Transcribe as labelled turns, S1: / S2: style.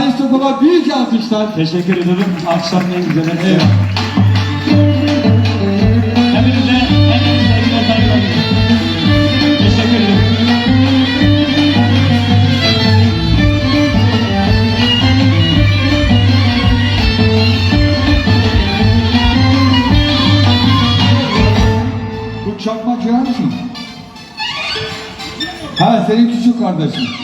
S1: Salih Topal'a büyük alkışlar.
S2: Teşekkür ederim. Akşam en güzel.
S1: Evet.
S2: Hepinize sevgiler, saygılar. Teşekkür ederim.
S1: Bu çakmak yanar mısın? Ha, senin küçük kardeşin.